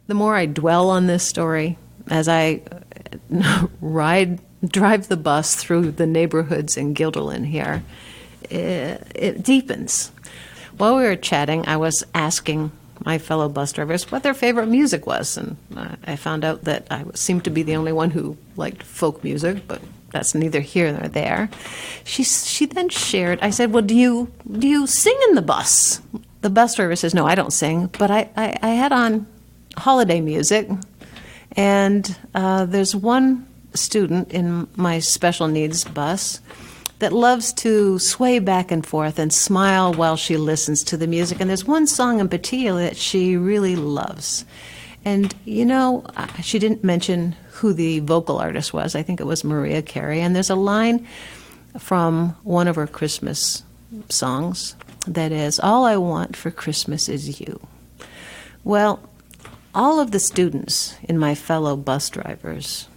the more I dwell on this story, as I drive the bus through the neighborhoods in Guilderland here, it deepens. While we were chatting, I was asking my fellow bus drivers what their favorite music was, and I found out that I seemed to be the only one who liked folk music, but that's neither here nor there. She then shared, I said, well, do you sing in the bus? The bus driver says, no, I don't sing, but I had on holiday music, and there's one student in my special needs bus that loves to sway back and forth and smile while she listens to the music. And there's one song in particular that she really loves. And, she didn't mention who the vocal artist was. I think it was Mariah Carey. And there's a line from one of her Christmas songs that is, all I want for Christmas is you. Well, all of the students in my fellow bus drivers,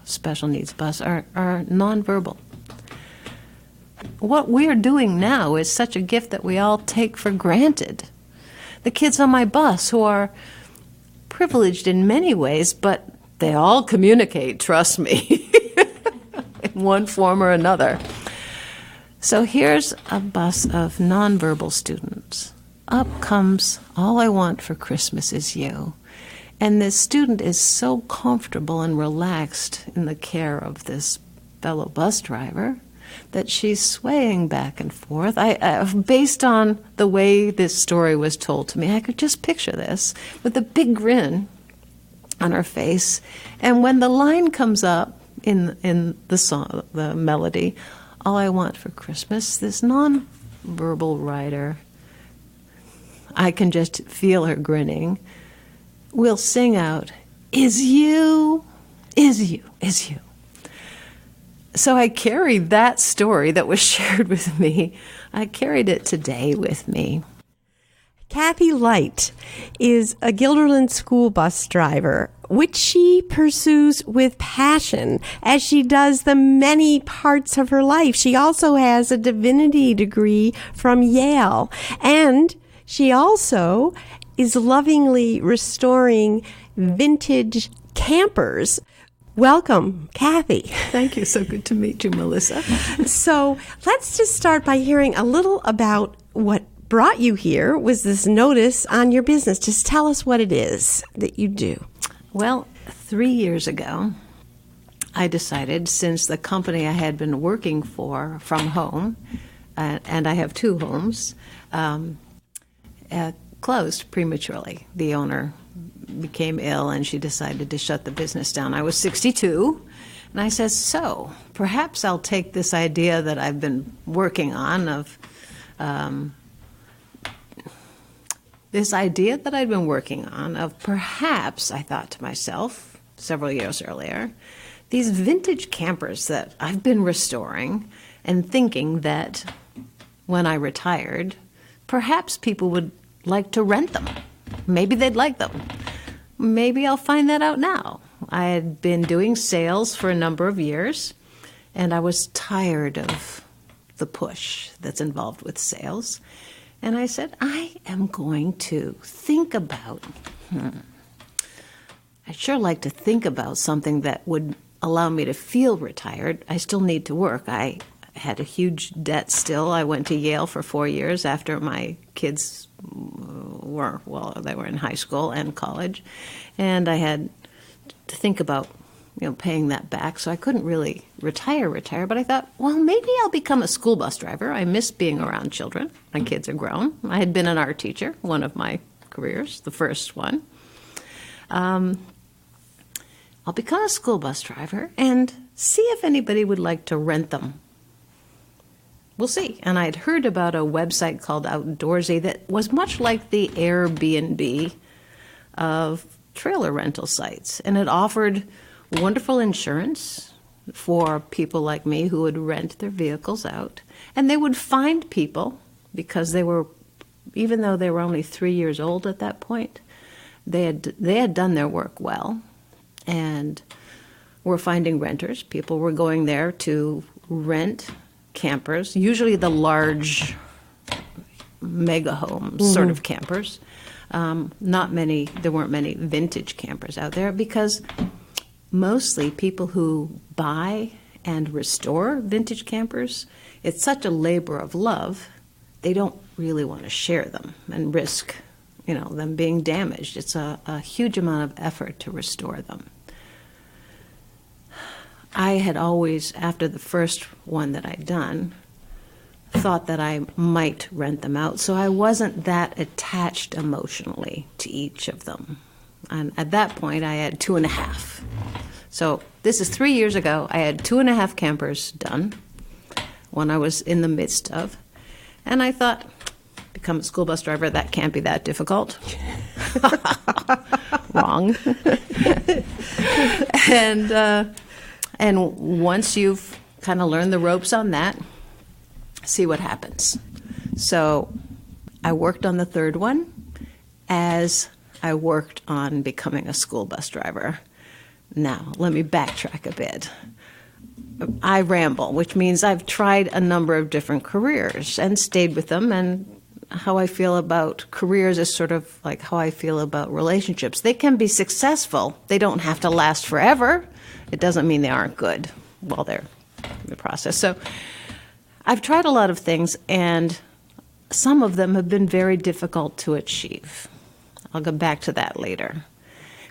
special needs bus, are nonverbal. What we're doing now is such a gift that we all take for granted. The kids on my bus, who are privileged in many ways, but they all communicate, trust me, in one form or another. So here's a bus of nonverbal students. Up comes, all I want for Christmas is you. And this student is so comfortable and relaxed in the care of this fellow bus driver that she's swaying back and forth. Based on the way this story was told to me, I could just picture this with a big grin on her face. And when the line comes up in the song, the melody, all I want for Christmas, this non-verbal writer, I can just feel her grinning, will sing out, is you, is you, is you. So I carried that story that was shared with me. I carried it today with me. Cathy Light is a Guilderland school bus driver, which she pursues with passion as she does the many parts of her life. She also has a divinity degree from Yale, and she also is lovingly restoring vintage campers. Welcome, Cathy. Thank you. So good to meet you, Melissa. So let's just start by hearing a little about what brought you here. Was this notice on your business? Just tell us what it is that you do. Well, 3 years ago, I decided, since the company I had been working for from home, and I have two homes, closed prematurely. The owner became ill, and she decided to shut the business down. I was 62, and I said, so perhaps I'll take this idea that I've been working on of perhaps, I thought to myself several years earlier, these vintage campers that I've been restoring, and thinking that when I retired, perhaps people would like to rent them. Maybe they'd like them. Maybe I'll find that out now. I had been doing sales for a number of years, and I was tired of the push that's involved with sales. And I said, I am going to think about, I'd sure like to think about something that would allow me to feel retired. I still need to work. I had a huge debt still. I went to Yale for 4 years after my kids they were in high school and college. And I had to think about, paying that back. So I couldn't really retire, but I thought, well, maybe I'll become a school bus driver. I miss being around children. My kids are grown. I had been an art teacher, one of my careers, the first one. I'll become a school bus driver and see if anybody would like to rent them. We'll see. And I'd heard about a website called Outdoorsy that was much like the Airbnb of trailer rental sites. And it offered wonderful insurance for people like me who would rent their vehicles out. And they would find people, because even though they were only 3 years old at that point, they had done their work well and were finding renters. People were going there to rent campers, usually the large mega homes, sort of campers, There weren't many vintage campers out there because mostly people who buy and restore vintage campers, it's such a labor of love, they don't really want to share them and risk, them being damaged. It's a huge amount of effort to restore them. I had always, after the first one that I'd done, thought that I might rent them out, so I wasn't that attached emotionally to each of them. And at that point, I had 2.5. So this is 3 years ago. I had 2.5 campers done, one I was in the midst of, and I thought, become a school bus driver, that can't be that difficult. Wrong. And once you've kind of learned the ropes on that, see what happens. So I worked on the third one as I worked on becoming a school bus driver. Now, let me backtrack a bit. I ramble, which means I've tried a number of different careers and stayed with them, and how I feel about careers is sort of like how I feel about relationships. They can be successful. They don't have to last forever. It doesn't mean they aren't good while they're in the process. So I've tried a lot of things, and some of them have been very difficult to achieve. I'll go back to that later.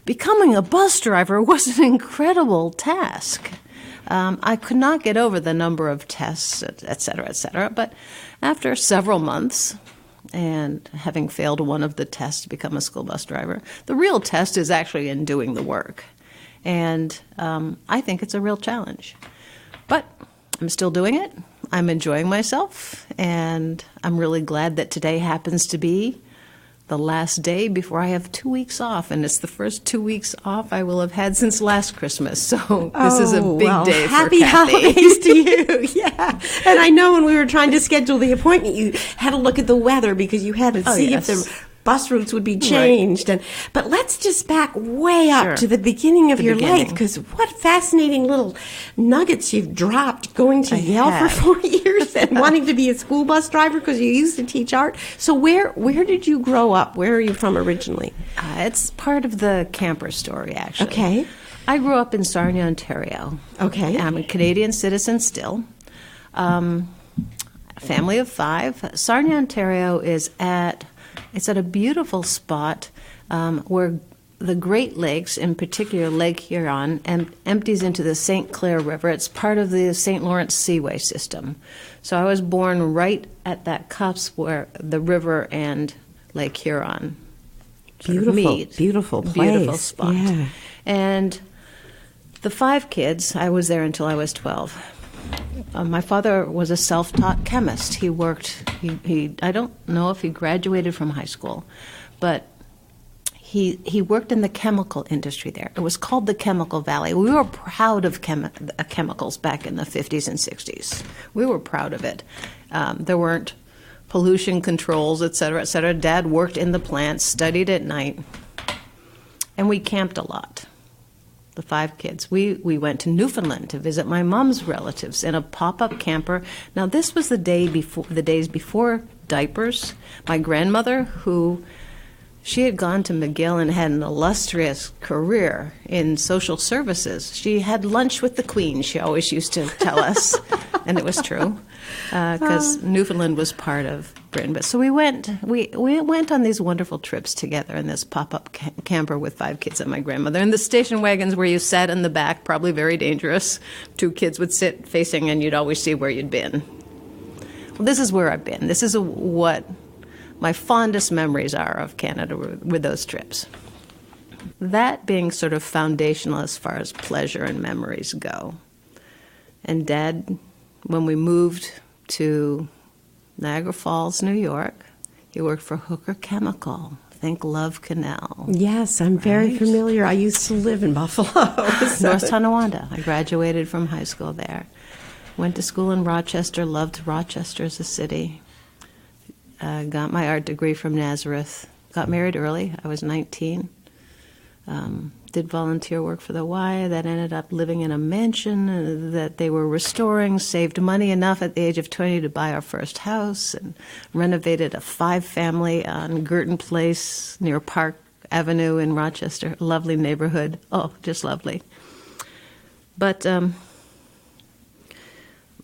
Becoming a bus driver was an incredible task. I could not get over the number of tests, et cetera, but after several months and having failed one of the tests to become a school bus driver, the real test is actually in doing the work. And I think it's a real challenge. But I'm still doing it. I'm enjoying myself, and I'm really glad that today happens to be the last day before I have 2 weeks off, and it's the first 2 weeks off I will have had since last Christmas. So this is a big day for Happy Cathy. holidays to you. Yeah. And I know when we were trying to schedule the appointment, you had to look at the weather because you had to see if the bus routes would be changed. Right. But let's just back way up to the beginning of your life, because what fascinating little nuggets you've dropped going to Yale for 4 years and wanting to be a school bus driver because you used to teach art. So where did you grow up? Where are you from originally? It's part of the camper story, actually. Okay. I grew up in Sarnia, Ontario. Okay. I'm a Canadian citizen still. Family of 5. Sarnia, Ontario it's at a beautiful spot where the Great Lakes, in particular Lake Huron, empties into the St. Clair River. It's part of the St. Lawrence Seaway system. So I was born right at that cusp where the river and Lake Huron meet. Beautiful place. Beautiful spot. Yeah. And the 5 kids, I was there until I was 12. My father was a self-taught chemist. He worked, I don't know if he graduated from high school, but he worked in the chemical industry there. It was called the Chemical Valley. We were proud of chemicals back in the 50s and 60s. We were proud of it. There weren't pollution controls, et cetera, et cetera. Dad worked in the plants, studied at night, and we camped a lot. The 5 kids. We went to Newfoundland to visit my mom's relatives in a pop-up camper. Now, this was the days before diapers. My grandmother, she had gone to McGill and had an illustrious career in social services. She had lunch with the Queen, she always used to tell us, and it was true, because Newfoundland was part of Britain. But so we went on these wonderful trips together in this pop-up camper with 5 kids and my grandmother. And the station wagons where you sat in the back, probably very dangerous. 2 kids would sit facing, and you'd always see where you'd been. Well, this is where I've been. This is what my fondest memories are of Canada with those trips. That being sort of foundational as far as pleasure and memories go. And Dad, when we moved to Niagara Falls, New York, he worked for Hooker Chemical. Think Love Canal. Yes, I'm very familiar. I used to live in Buffalo. North Tonawanda. I graduated from high school there. Went to school in Rochester, loved Rochester as a city. Got my art degree from Nazareth. Got married early. I was 19. Did volunteer work for the Y, that ended up living in a mansion that they were restoring, saved money enough at the age of 20 to buy our first house, and renovated a 5-family on Girton Place near Park Avenue in Rochester. Lovely neighborhood. Oh, just lovely. But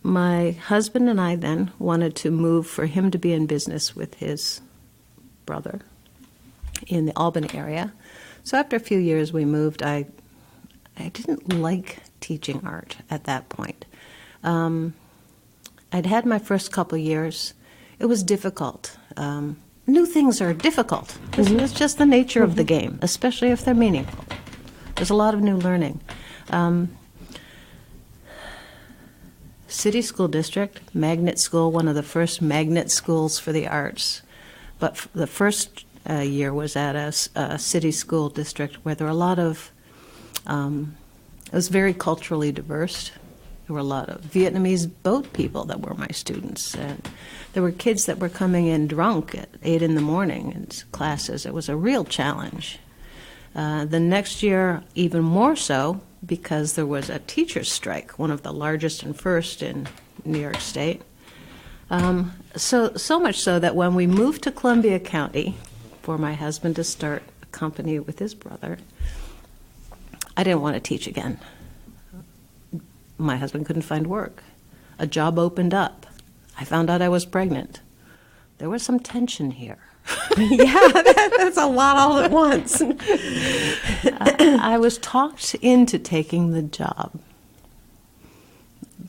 my husband and I then wanted to move for him to be in business with his brother in the Albany area. So after a few years we moved. I didn't like teaching art at that point. I'd had my first couple years. It was difficult. New things are difficult. It's just the nature of the game, especially if they're meaningful. There's a lot of new learning. City School District, magnet school, one of the first magnet schools for the arts. But the first year was at a city school district where there were a lot of, it was very culturally diverse. There were a lot of Vietnamese boat people that were my students. And there were kids that were coming in drunk at 8 in the morning in classes. It was a real challenge. The next year, even more so, because there was a teacher's strike, one of the largest and first in New York State. So much so that when we moved to Columbia County for my husband to start a company with his brother, I didn't want to teach again. My husband couldn't find work. A job opened up. I found out I was pregnant. There was some tension here. Yeah, that's a lot all at once. I was talked into taking the job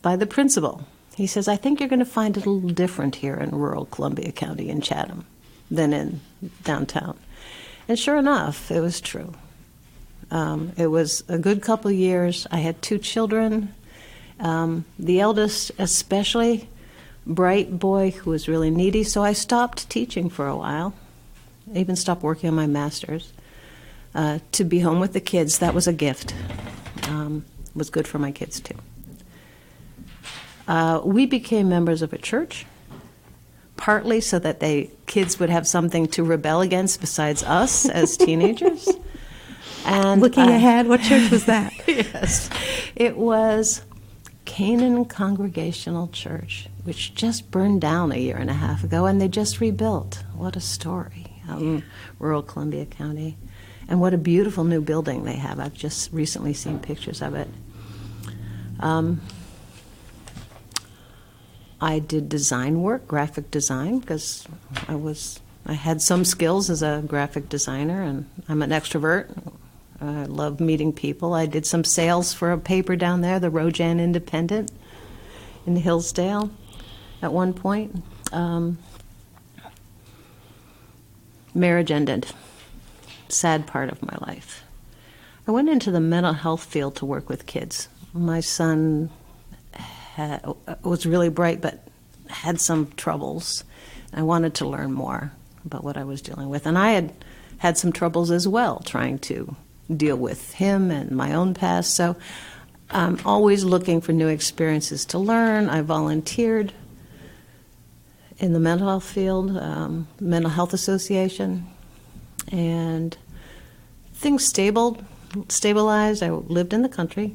by the principal. He says, I think you're going to find it a little different here in rural Columbia County in Chatham than in downtown. And sure enough, it was true. It was a good couple years. I had 2 children. The eldest especially, bright boy who was really needy, so I stopped teaching for a while. I even stopped working on my master's. To be home with the kids, that was a gift. Was good for my kids too. We became members of a church, partly so that kids would have something to rebel against besides us as teenagers. And looking ahead, what church was that? Yes, it was Canaan Congregational Church, which just burned down a year and a half ago, and they just rebuilt. What a story out in rural Columbia County. And what a beautiful new building they have. I've just recently seen pictures of it. I did design work, graphic design, because I had some skills as a graphic designer, and I'm an extrovert. I love meeting people. I did some sales for a paper down there, the Rojan Independent in Hillsdale at one point. Marriage ended. Sad part of my life. I went into the mental health field to work with kids. My son was really bright but had some troubles. I wanted to learn more about what I was dealing with. And I had some troubles as well, trying to deal with him and my own past. So I'm always looking for new experiences to learn. I volunteered in the mental health field, Mental Health Association, and things stabilized. I lived in the country.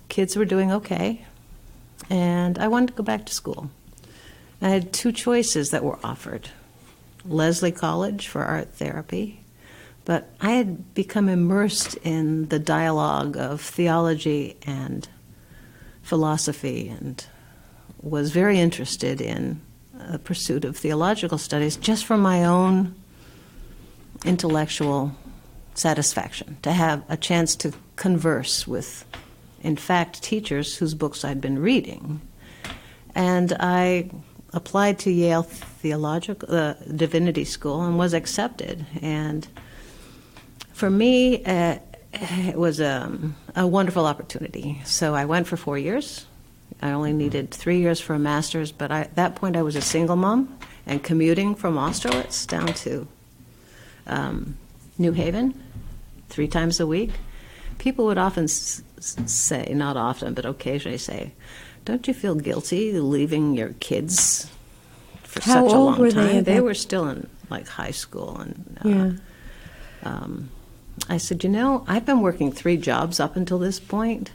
Kids were doing okay, and I wanted to go back to school. I had 2 choices that were offered. Lesley College for art therapy, but I had become immersed in the dialogue of theology and philosophy and was very interested in the pursuit of theological studies just for my own intellectual satisfaction, to have a chance to converse with, in fact, teachers whose books I'd been reading. And I applied to Yale Divinity School and was accepted. And for me, it was a wonderful opportunity. So I went for 4 years. I only needed 3 years for a master's, but at that point I was a single mom and commuting from Austerlitz down to New Haven 3 times a week. People would often say, not often, but occasionally say, don't you feel guilty leaving your kids for How such a old long were time? they? They were still in like high school, and I said, you know, I've been working 3 jobs up until this point,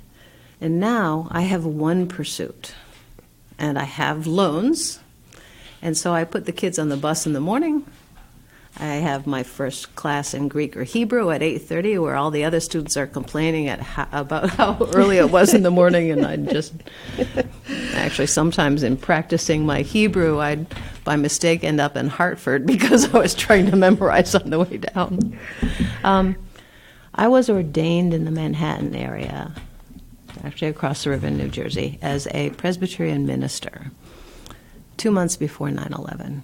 and now I have one pursuit, and I have loans, and so I put the kids on the bus in the morning. I have my first class in Greek or Hebrew at 8:30, where all the other students are complaining about how early it was in the morning, and I'd just actually sometimes in practicing my Hebrew, I'd by mistake end up in Hartford because I was trying to memorize on the way down. I was ordained in the Manhattan area, actually across the river in New Jersey, as a Presbyterian minister 2 months before 9/11.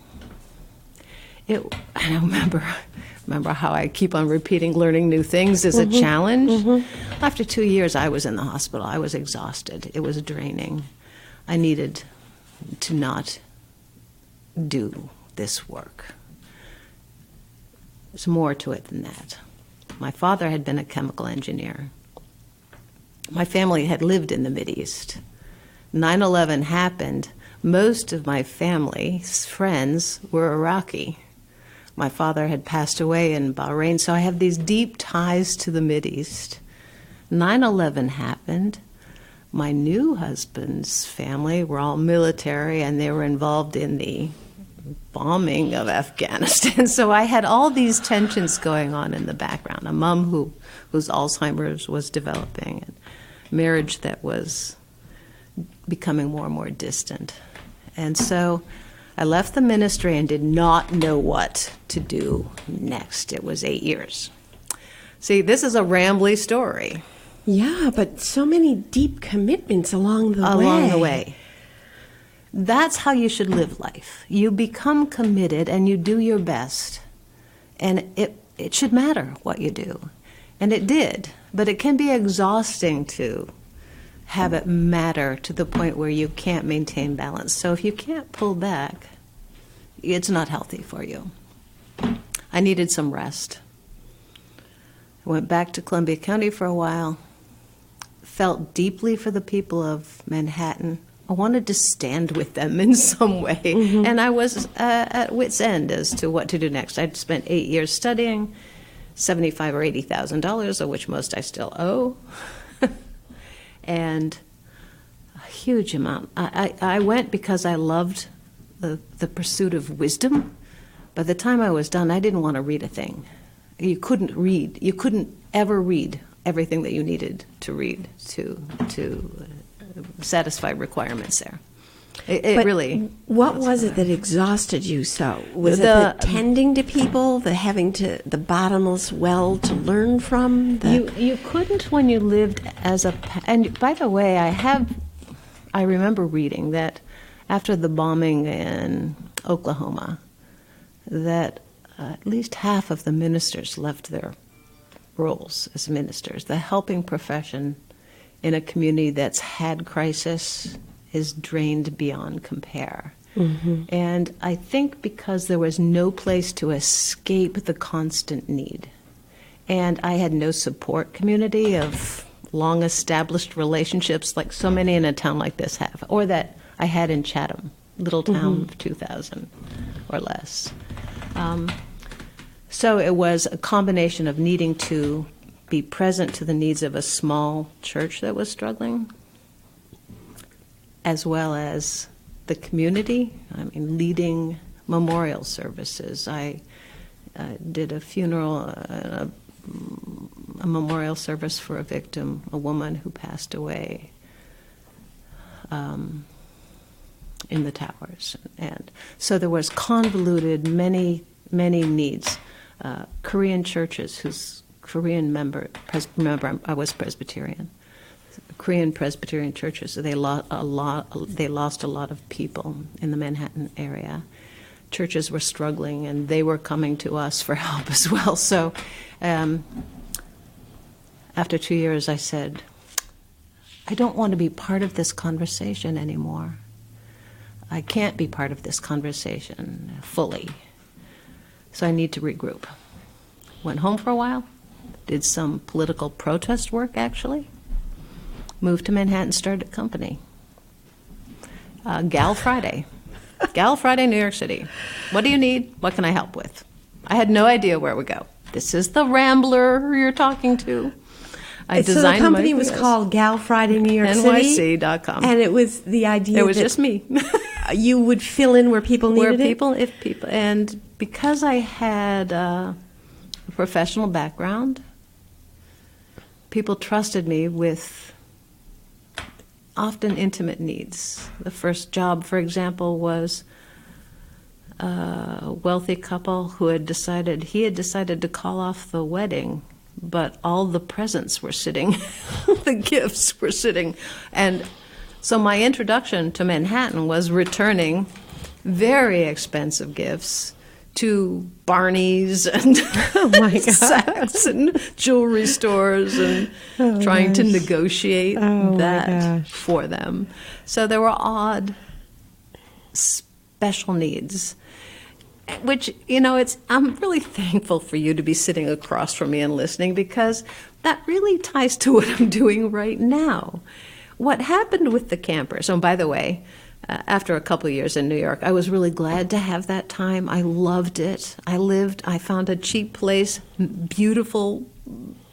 I remember how I keep on repeating learning new things is a challenge. After 2 years, I was in the hospital. I was exhausted. It was draining. I needed to not do this work. There's more to it than that. My father had been a chemical engineer. My family had lived in the Mideast. 9/11 happened. Most of my family's friends were Iraqi. My father had passed away in Bahrain, so I have these deep ties to the Mideast. 9/11 happened. My new husband's family were all military, and they were involved in the bombing of Afghanistan. So I had all these tensions going on in the background. A mom whose Alzheimer's was developing, and marriage that was becoming more and more distant. And so I left the ministry and did not know what to do next. It was 8 years. See, this is a rambly story. Yeah, but so many deep commitments along the way. Along the way. That's how you should live life. You become committed and you do your best. And it should matter what you do. And it did. But it can be exhausting to have it matter to the point where you can't maintain balance. So if you can't pull back, it's not healthy for you. I needed some rest. I went back to Columbia County for a while, felt deeply for the people of Manhattan. I wanted to stand with them in some way, and I was at wit's end as to what to do next. I'd spent 8 years studying, $75,000 or $80,000, of which most I still owe, and a huge amount. I went because I loved the pursuit of wisdom. By the time I was done, I didn't want to read a thing. You couldn't read. You couldn't ever read everything that you needed to read to satisfy requirements there. It really. What was it that exhausted you so? Was it the tending to people, the having to the bottomless well to learn from? You couldn't when you lived as a. And by the way, I remember reading that after the bombing in Oklahoma, that at least half of the ministers left their roles as ministers. The helping profession in a community that's had crisis is drained beyond compare. And I think because there was no place to escape the constant need, and I had no support community of long-established relationships like so many in a town like this have, or that I had in Chatham, little town of 2,000 or less. So it was a combination of needing to be present to the needs of a small church that was struggling, as well as the community. I mean, leading memorial services. I did a funeral, a memorial service for a victim, a woman who passed away in the towers. And so there was convoluted, many needs. Korean churches whose Korean remember I was Presbyterian. Korean Presbyterian churches, they lost a lot of people in the Manhattan area. Churches were struggling, and they were coming to us for help as well. So after 2 years, I said, I don't want to be part of this conversation anymore. I can't be part of this conversation fully. So I need to regroup. Went home for a while, did some political protest work, actually. Moved to Manhattan, started a company. Gal Friday. Gal Friday, New York City. What do you need? What can I help with? I had no idea where it would go. this is the Rambler you're talking to. I So the designed company was called Gal Friday New York City. NYC.com. And it was the idea It was that just me. you would fill in where people needed If people, and because I had a professional background, people trusted me with often intimate needs. The first job, for example, was a wealthy couple who had decided to call off the wedding, but all the presents were sitting, the gifts were sitting. And so my introduction to Manhattan was returning very expensive gifts to Barney's and Saks and jewelry stores and trying to negotiate that for them. So there were odd special needs, which, I'm really thankful for you to be sitting across from me and listening, because that really ties to what I'm doing right now. What happened with the campers, and by the way, after a couple of years in New York, I was really glad to have that time. I loved it. I found a cheap place, beautiful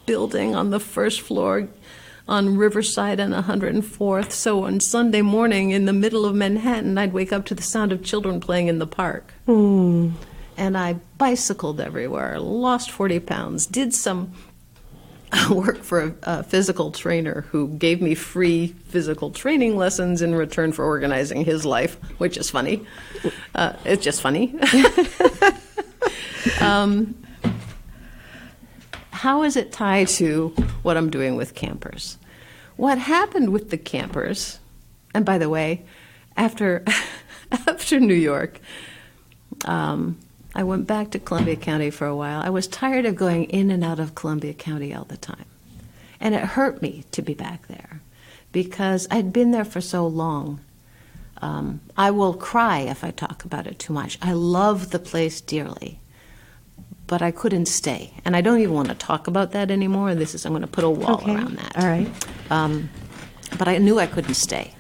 building on the first floor on Riverside and 104th. So on Sunday morning in the middle of Manhattan, I'd wake up to the sound of children playing in the park. And I bicycled everywhere, lost 40 pounds, did some work for a physical trainer who gave me free physical training lessons in return for organizing his life, which is funny. It's just funny. How is it tied to what I'm doing with campers? What happened with the campers, and by the way, after New York, I went back to Columbia County for a while. I was tired of going in and out of Columbia County all the time. And it hurt me to be back there because I'd been there for so long. I will cry if I talk about it too much. I love the place dearly, but I couldn't stay. And I don't even want to talk about that anymore. I'm going to put a wall around that. All right. But I knew I couldn't stay.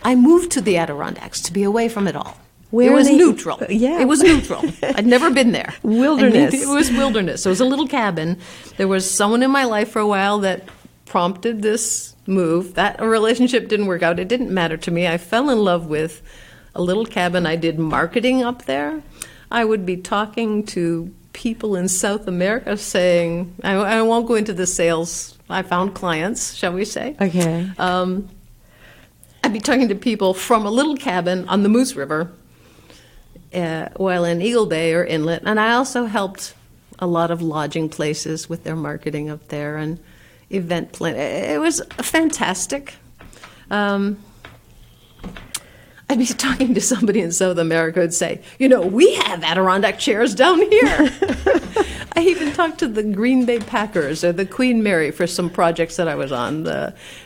I moved to the Adirondacks to be away from it all. Where it was they, neutral. Yeah. It was neutral. I'd never been there. Wilderness. It was wilderness. It was a little cabin. There was someone in my life for a while that prompted this move. That relationship didn't work out. It didn't matter to me. I fell in love with a little cabin. I did marketing up there. I would be talking to people in South America saying, I won't go into the sales. I found clients, shall we say. Okay. I'd be talking to people from a little cabin on the Moose River while in Eagle Bay or Inlet. And I also helped a lot of lodging places with their marketing up there and event plan. It was fantastic. I'd be talking to somebody in South America who'd say, we have Adirondack chairs down here. I even talked to the Green Bay Packers or the Queen Mary for some projects that I was on.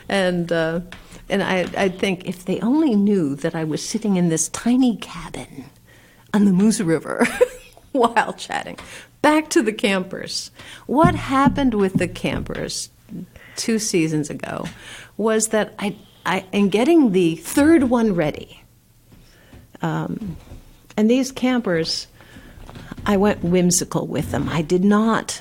And I'd think, if they only knew that I was sitting in this tiny cabin on the Moose River while chatting. Back to the campers. What happened with the campers 2 seasons ago was that I in getting the third one ready, and these campers, I went whimsical with them. I did not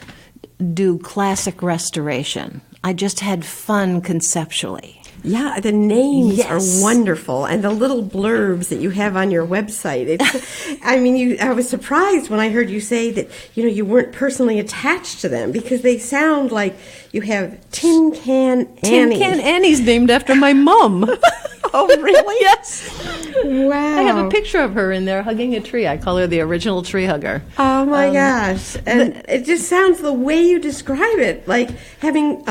do classic restoration. I just had fun conceptually. Yeah, the names are wonderful, and the little blurbs that you have on your website. I was surprised when I heard you say that you weren't personally attached to them, because they sound like you have Tin Can Annie. Tin Can Annie's named after my mom. Oh, really? Yes. Wow. I have a picture of her in there hugging a tree. I call her the original tree hugger. Oh my gosh! And it just sounds, the way you describe it, like having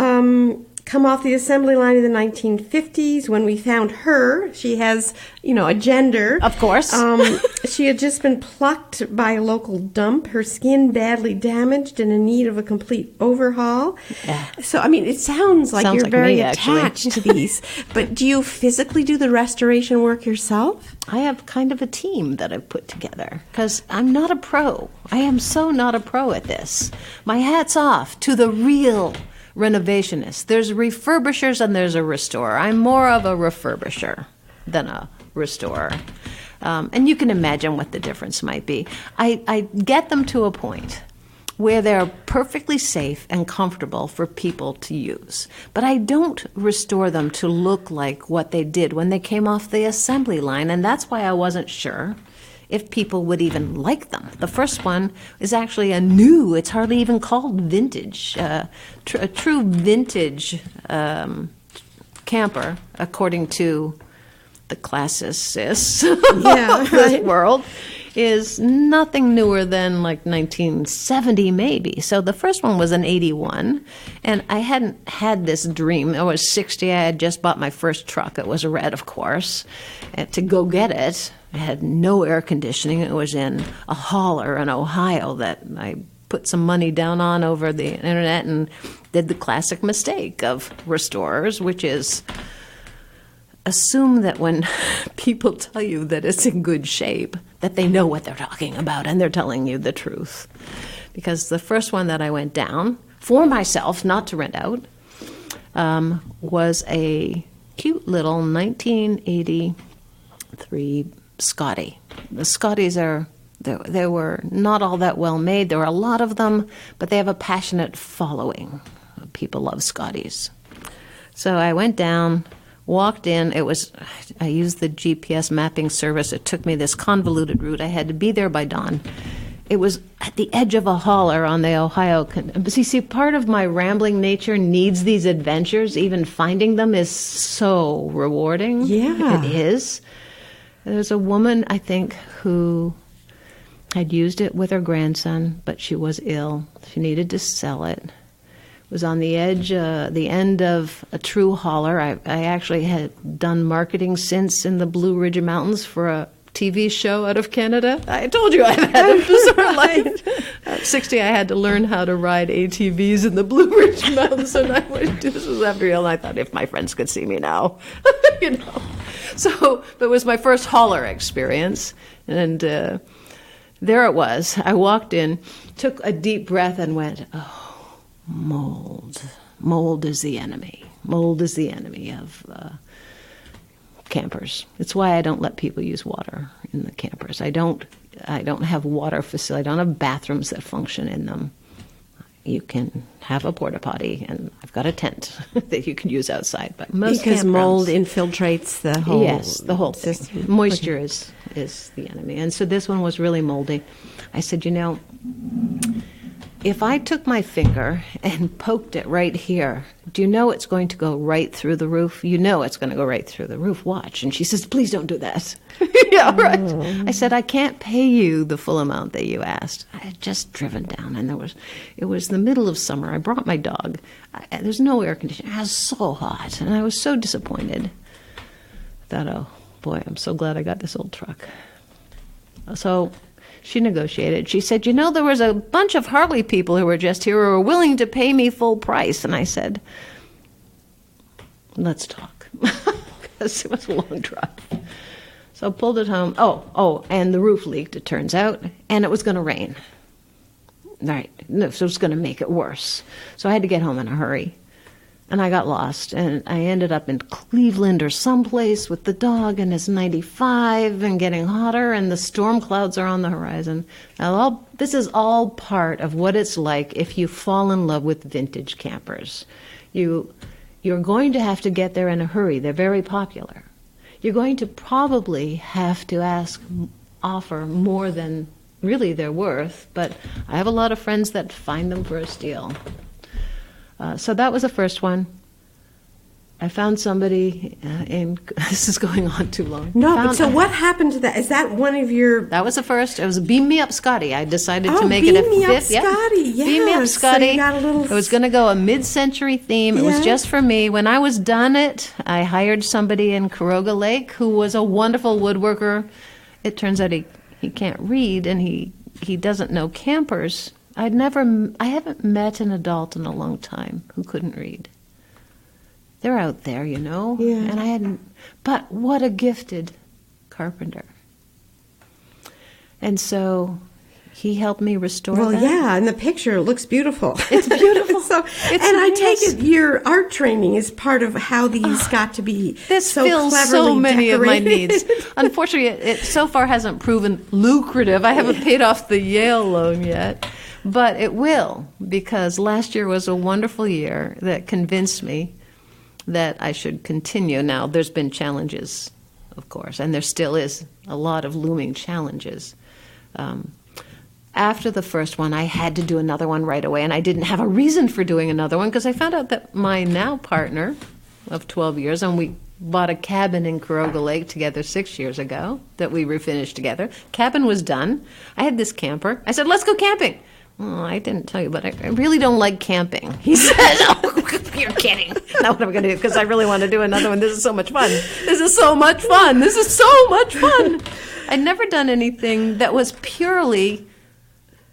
come off the assembly line in the 1950s when we found her. She has, a gender. Of course. She had just been plucked by a local dump, her skin badly damaged and in need of a complete overhaul. Yeah. So, it sounds like you're very me, attached to these. But do you physically do the restoration work yourself? I have kind of a team that I've put together because I'm not a pro. I am so not a pro at this. My hat's off to the real renovationists. There's refurbishers and there's a restorer. I'm more of a refurbisher than a restorer. And you can imagine what the difference might be. I get them to a point where they're perfectly safe and comfortable for people to use. But I don't restore them to look like what they did when they came off the assembly line, and that's why I wasn't sure if people would even like them. The first one is actually it's hardly even called vintage, a true vintage camper, according to the classicists of this world, is nothing newer than like 1970 maybe. So the first one was an 81, and I hadn't had this dream. I was 60. I had just bought my first truck. It was a red, of course. And to go get it, I had no air conditioning. It was in a hauler in Ohio that I put some money down on over the internet and did the classic mistake of restorers, which is assume that when people tell you that it's in good shape, that they know what they're talking about and they're telling you the truth. Because the first one that I went down for myself, not to rent out, was a cute little 1983 Scotty. The Scotties they were not all that well made. There were a lot of them, but they have a passionate following. People love Scotties. So I went down, walked in. I used the GPS mapping service. It took me this convoluted route. I had to be there by dawn. It was at the edge of a hauler on the Ohio. See, part of my rambling nature needs these adventures. Even finding them is so rewarding. Yeah. It is. There's a woman, I think, who had used it with her grandson, but she was ill. She needed to sell it. Was on the edge, the end of a true hauler. I actually had done marketing since in the Blue Ridge Mountains for a TV show out of Canada. I told you I've had a bizarre life. At 60, I had to learn how to ride ATVs in the Blue Ridge Mountains, and this was after Yale, and I thought if my friends could see me now, you know. So it was my first hauler experience, and there it was. I walked in, took a deep breath, and went, oh, mold. Mold is the enemy. Mold is the enemy of campers. It's why I don't let people use water in the campers. I don't have water facility. I don't have bathrooms that function in them. You can have a porta potty, and I've got a tent that you can use outside. But most because mold infiltrates the whole system. Moisture is the enemy, and so this one was really moldy. I said, if I took my finger and poked it right here, do you know it's going to go right through the roof? You know it's going to go right through the roof. Watch. And she says, please don't do that. Yeah, right. I said, I can't pay you the full amount that you asked. I had just driven down, and it was the middle of summer. I brought my dog. There's no air conditioning. It was so hot, and I was so disappointed. I thought, oh, boy, I'm so glad I got this old truck. So she negotiated. She said, there was a bunch of Harley people who were just here who were willing to pay me full price. And I said, let's talk. Because it was a long drive. So I pulled it home. Oh, and the roof leaked, it turns out. And it was going to rain. Right. So it was going to make it worse. So I had to get home in a hurry. And I got lost, and I ended up in Cleveland or someplace with the dog, and it's 95 and getting hotter, and the storm clouds are on the horizon. Now, this is all part of what it's like if you fall in love with vintage campers. You're going to have to get there in a hurry. They're very popular. You're going to probably have to offer more than really they're worth, but I have a lot of friends that find them for a steal. So that was the first one. I found somebody this is going on too long. No, so what happened to that? Is that one of your... That was the first. It was Beam Me Up Scotty. I decided to make it a fifth. Beam Me Up Scotty, yes. Beam Me Up Scotty. So you got a little... It was going to go a mid-century theme. It was just for me. When I was done I hired somebody in Caroga Lake who was a wonderful woodworker. It turns out he can't read, and he doesn't know campers. I haven't met an adult in a long time who couldn't read. They're out there, Yeah. And I hadn't, but what a gifted carpenter. And so he helped me restore that. Well, yeah, and the picture looks beautiful. It's beautiful. I take it your art training is part of how these got to be this so fills cleverly so many decorated. of my needs. Unfortunately, it so far hasn't proven lucrative. I haven't paid off the Yale loan yet. But it will, because last year was a wonderful year that convinced me that I should continue. Now, there's been challenges, of course, and there still is a lot of looming challenges. After the first one, I had to do another one right away, and I didn't have a reason for doing another one because I found out that my now partner of 12 years, and we bought a cabin in Caroga Lake together 6 years ago that we refinished together. Cabin was done. I had this camper. I said, let's go camping. Oh, I didn't tell you, but I really don't like camping. He said, oh, you're kidding. Not what I'm going to do, because I really want to do another one. This is so much fun. This is so much fun. This is so much fun. I'd never done anything that was purely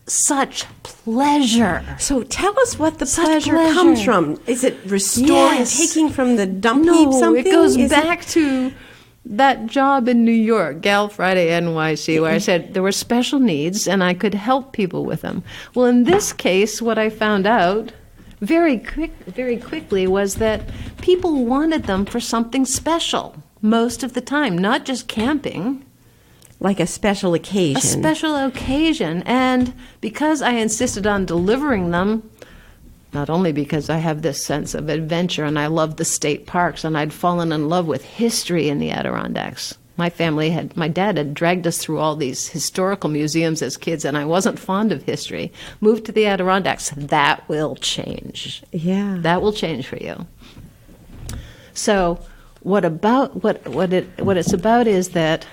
such pleasure. So tell us what the pleasure comes from. Is it restoring, taking from the dump heap something? It goes back to that job in New York, Gal Friday NYC, where I said there were special needs and I could help people with them. Well, in this case, what I found out very quickly was that people wanted them for something special most of the time, not just camping. Like a special occasion. A special occasion. And because I insisted on delivering them, not only because I have this sense of adventure and I love the state parks and I'd fallen in love with history in the Adirondacks. My dad had dragged us through all these historical museums as kids, and I wasn't fond of history. Moved to the Adirondacks. That will change. Yeah. That will change for you. So what it's about is that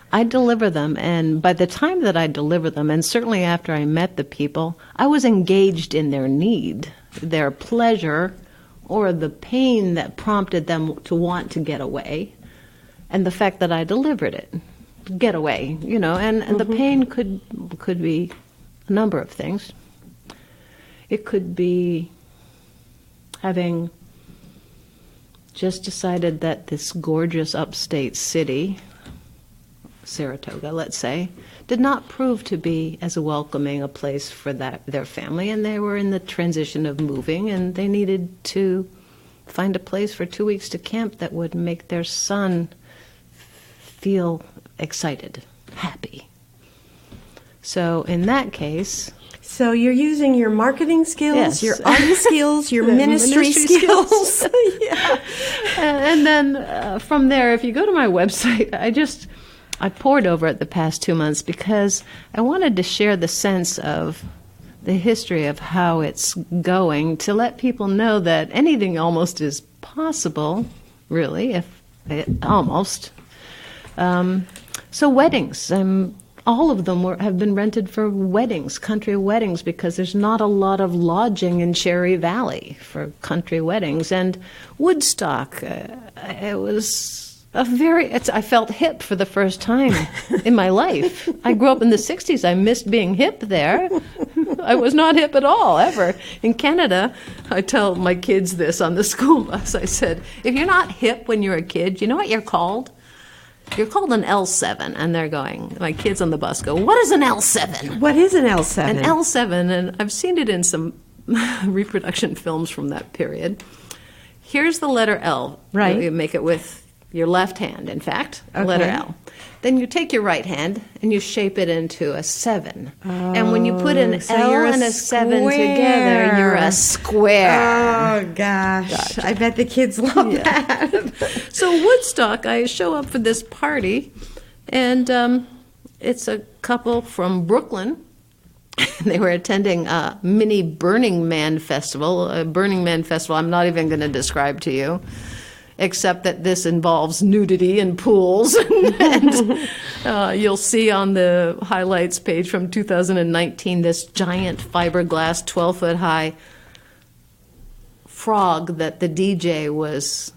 I deliver them, and by the time that I deliver them, and certainly after I met the people, I was engaged in their need, their pleasure, or the pain that prompted them to want to get away, and the fact that I delivered it. Get away, and the pain could be a number of things. It could be having just decided that this gorgeous upstate city, Saratoga, let's say, did not prove to be as welcoming a place for their family, and they were in the transition of moving, and they needed to find a place for 2 weeks to camp that would make their son feel excited, happy. So in that case... So you're using your marketing skills, yes, your art skills, your ministry skills. Yeah. And then from there, if you go to my website, I poured over it the past 2 months because I wanted to share the sense of the history of how it's going, to let people know that anything almost is possible, really, almost. So weddings, all of them have been rented for weddings, country weddings, because there's not a lot of lodging in Cherry Valley for country weddings. And Woodstock, it was... I felt hip for the first time in my life. I grew up in the 60s. I missed being hip there. I was not hip at all, ever. In Canada, I tell my kids this on the school bus. I said, if you're not hip when you're a kid, you know what you're called? You're called an L7. And they're going, my kids on the bus go, what is an L7? What is an L7? An L7, and I've seen it in some reproduction films from that period. Here's the letter L. Right. You make it with your left hand, in fact, okay. Letter L. Then you take your right hand and you shape it into a 7. And when you put an L and a 7 together, you're a square. Oh, gosh. Gotcha. I bet the kids love that. So Woodstock, I show up for this party, and it's a couple from Brooklyn. They were attending a mini Burning Man festival. A Burning Man festival I'm not even going to describe to you, except that this involves nudity and pools. And you'll see on the highlights page from 2019 this giant fiberglass 12-foot-high frog that the DJ was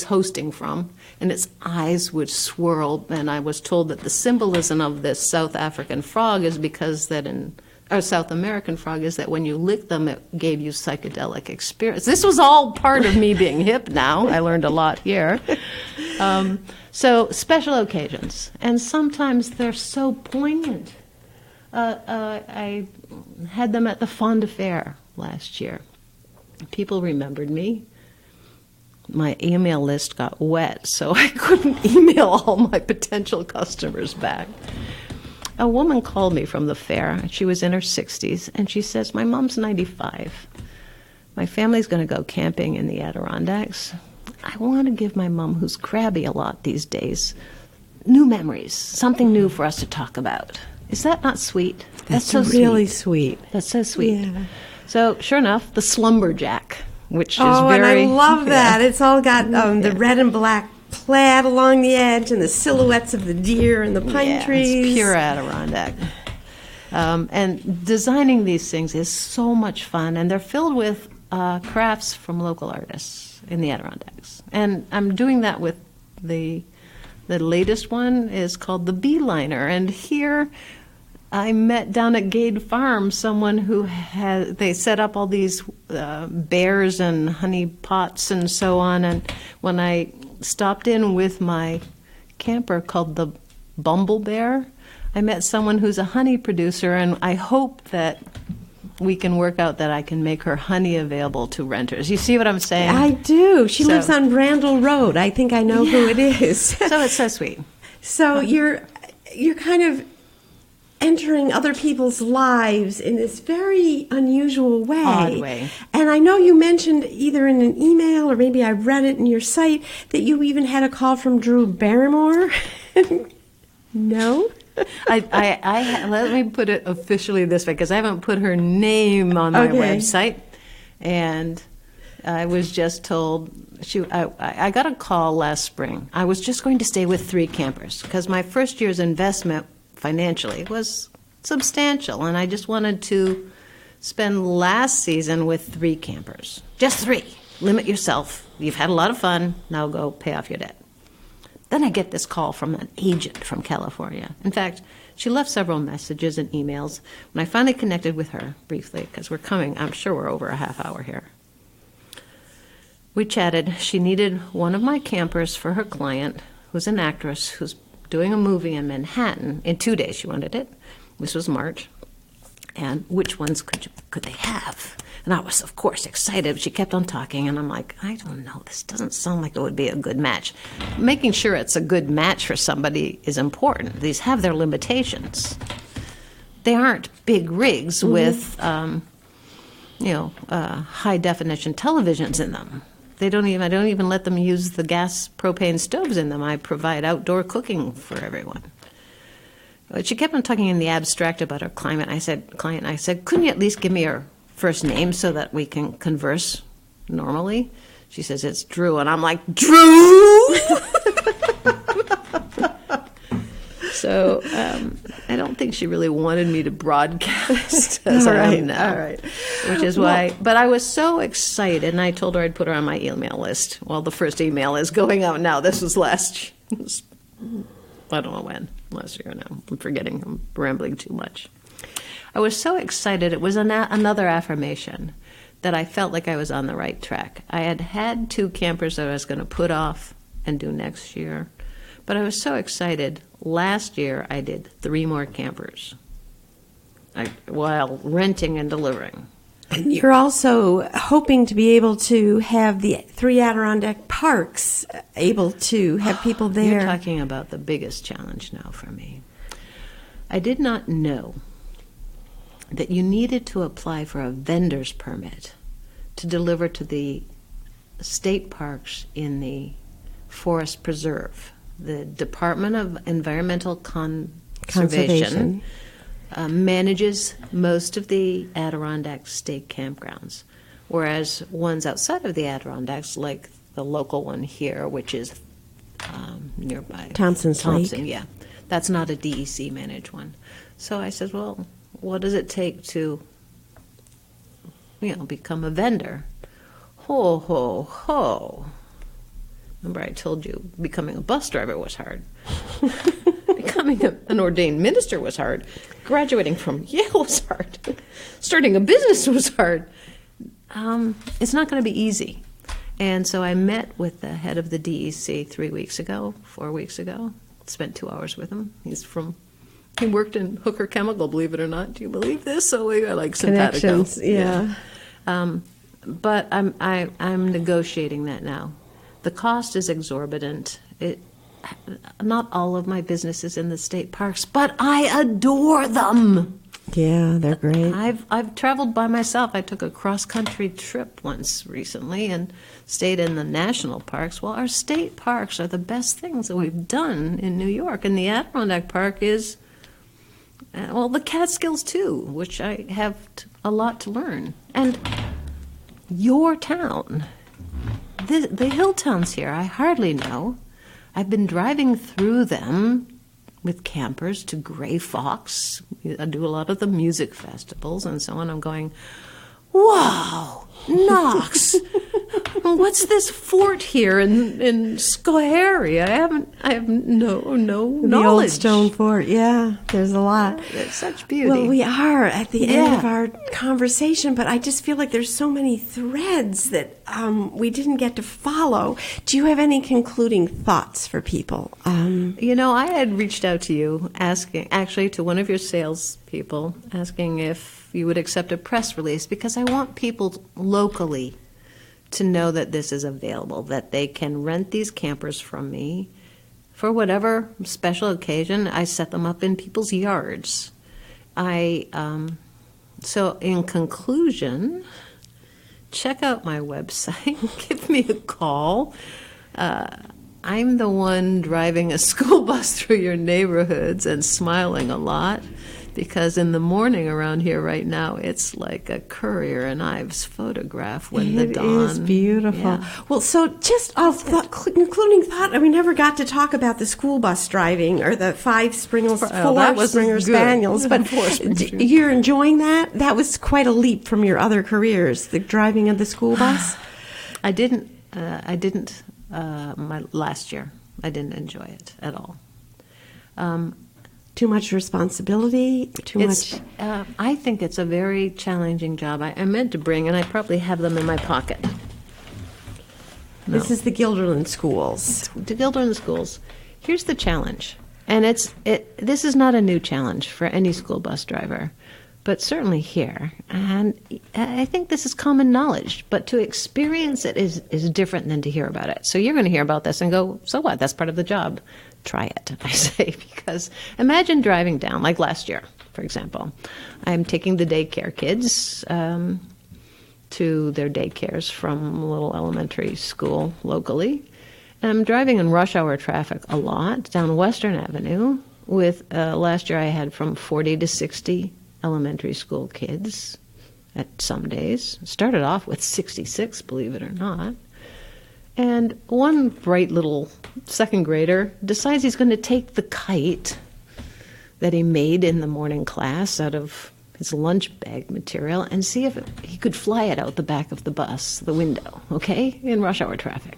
hosting from, and its eyes would swirl. And I was told that the symbolism of this South African frog is because that South American frog is that when you lick them, it gave you psychedelic experience. This was all part of me being hip now. I learned a lot here. So special occasions, and sometimes they're so poignant. I had them at the Fond Fair last year. People remembered me. My email list got wet, so I couldn't email all my potential customers back. a woman called me from the fair. She was in her 60s, and she says, my mom's 95. My family's going to go camping in the Adirondacks. I want to give my mom, who's crabby a lot these days, new memories, something new for us to talk about. Is that not sweet? That's so really sweet. That's so sweet. Yeah. So, sure enough, the Slumberjack, which is and very... I love that. It's all got the red and black plaid along the edge and the silhouettes of the deer and the pine trees. It's pure Adirondack. And designing these things is so much fun, and they're filled with crafts from local artists in the Adirondacks. And I'm doing that with the latest one is called the Beeliner, and here I met down at Gade Farm someone who they set up all these bears and honey pots and so on, and when I stopped in with my camper called the Bumble Bear, I met someone who's a honey producer, and I hope that we can work out that I can make her honey available to renters. You see what I'm saying? I do. She lives on Randall Road. I think I know who it is. So it's so sweet. So you're kind of entering other people's lives in this very unusual way. Odd way. And I know you mentioned either in an email or maybe I read it in your site that you even had a call from Drew Barrymore. No? Let me put it officially this way, because I haven't put her name on my website. And I was just told, I got a call last spring. I was just going to stay with 3 campers, because my first year's investment financially was substantial, and I just wanted to spend last season with 3 campers. Just 3. Limit yourself. You've had a lot of fun. Now go pay off your debt. Then I get this call from an agent from California. In fact, she left several messages and emails. When I finally connected with her briefly, because I'm sure we're over a half hour here. We chatted. She needed one of my campers for her client, who's an actress who's doing a movie in Manhattan. In 2 days she wanted it. This was March. And which ones could they have? And I was, of course, excited. She kept on talking, and I'm like, I don't know. This doesn't sound like it would be a good match. Making sure it's a good match for somebody is important. These have their limitations. They aren't big rigs with, high-definition televisions in them. I don't even let them use the gas propane stoves in them. I provide outdoor cooking for everyone. But she kept on talking in the abstract about her client. I said, couldn't you at least give me her first name so that we can converse normally? She says, it's Drew. And I'm like, Drew? So I don't think she really wanted me to broadcast as I am now. All right. Which is why. But I was so excited, and I told her I'd put her on my email list. Well, the first email is going out now. This was I don't know when. Last year now. I'm forgetting. I'm rambling too much. I was so excited. It was another affirmation that I felt like I was on the right track. I had 2 campers that I was going to put off and do next year. But I was so excited. Last year, I did 3 more campers while renting and delivering. And you're also hoping to be able to have the 3 Adirondack parks able to have people there. You're talking about the biggest challenge now for me. I did not know that you needed to apply for a vendor's permit to deliver to the state parks in the Forest Preserve. The Department of Environmental Conservation. Manages most of the Adirondack state campgrounds, whereas ones outside of the Adirondacks, like the local one here, which is nearby. Thompson, Lake. Yeah. That's not a DEC managed one. So I said, well, what does it take to, become a vendor? Ho, ho, ho. Remember I told you becoming a bus driver was hard. Becoming an ordained minister was hard. Graduating from Yale was hard. Starting a business was hard. It's not going to be easy. And so I met with the head of the DEC 4 weeks ago. Spent 2 hours with him. He worked in Hooker Chemical, believe it or not. Do you believe this? So we are like simpatico. Connections, yeah. But I'm negotiating that now. The cost is exorbitant. not all of my business is in the state parks, but I adore them. Yeah, they're great. I've traveled by myself. I took a cross-country trip once recently and stayed in the national parks. Well, our state parks are the best things that we've done in New York. And the Adirondack Park is, well, the Catskills too, which I have a lot to learn. And your town, the hill towns here, I hardly know. I've been driving through them with campers to Gray Fox. I do a lot of the music festivals and so on. I'm going, wow, Knox, what's this fort here in Schoharie? I have no knowledge. The old stone fort, yeah, there's a lot. It's such beauty. Well, we are at the end of our conversation, but I just feel like there's so many threads that we didn't get to follow. Do you have any concluding thoughts for people? I had reached out to you, actually to one of your salespeople, asking if you would accept a press release, because I want people locally to know that this is available, that they can rent these campers from me for whatever special occasion. I set them up in people's yards. So in conclusion, check out my website, give me a call. I'm the one driving a school bus through your neighborhoods and smiling a lot, because in the morning around here right now, it's like a Currier and Ives photograph when the dawn. It is beautiful. Yeah. Well, so just concluding thought, we never got to talk about the school bus driving or the four Springer Spaniels, but you're enjoying that? That was quite a leap from your other careers, the driving of the school bus? I didn't. My last year, I didn't enjoy it at all. Too much responsibility? I think it's a very challenging job. I meant to bring, and I probably have them in my pocket. No. This is the Guilderland schools. The Guilderland schools. Here's the challenge, and this is not a new challenge for any school bus driver, but certainly here. And I think this is common knowledge, but to experience it is different than to hear about it. So you're going to hear about this and go, so what? That's part of the job. Try it, I say, because imagine driving down, like last year, for example. I'm taking the daycare kids to their daycares from a little elementary school locally. And I'm driving in rush hour traffic a lot down Western Avenue with, last year I had from 40 to 60 elementary school kids at some days. Started off with 66, believe it or not. And one bright little second grader decides he's going to take the kite that he made in the morning class out of his lunch bag material and see if he could fly it out the back of the bus, the window, okay, in rush hour traffic.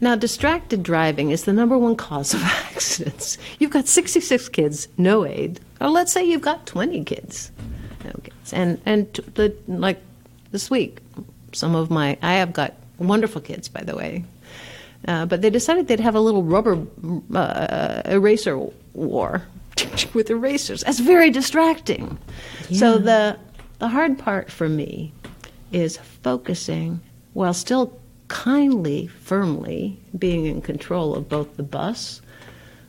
Now, distracted driving is the number one cause of accidents. You've got 66 kids, no aid. Or let's say you've got 20 kids, no kids. And like this week, I have got wonderful kids, by the way. But they decided they'd have a little rubber eraser war with erasers. That's very distracting. Yeah. So the hard part for me is focusing while still kindly, firmly being in control of both the bus,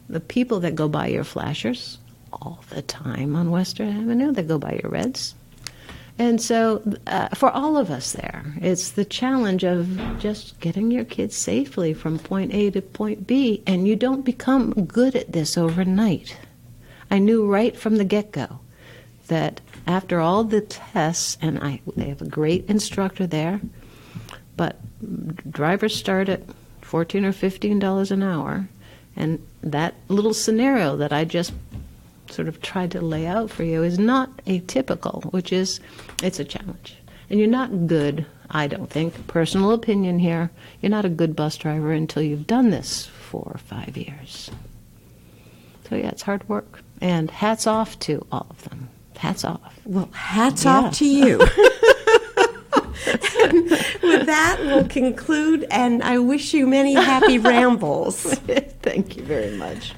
the people that go by your flashers all the time on Western Avenue, that go by your reds. And so for all of us there, it's the challenge of just getting your kids safely from point A to point B, and you don't become good at this overnight. I knew right from the get-go that after all the tests, and they have a great instructor there, but drivers start at $14 or $15 an hour, and that little scenario that I just sort of tried to lay out for you is not atypical, which is, it's a challenge. And you're not good, I don't think, personal opinion here, you're not a good bus driver until you've done this 4 or 5 years. So yeah, it's hard work. And hats off to all of them. Hats off. Well, hats off to you. With that, we'll conclude, and I wish you many happy rambles. Thank you very much.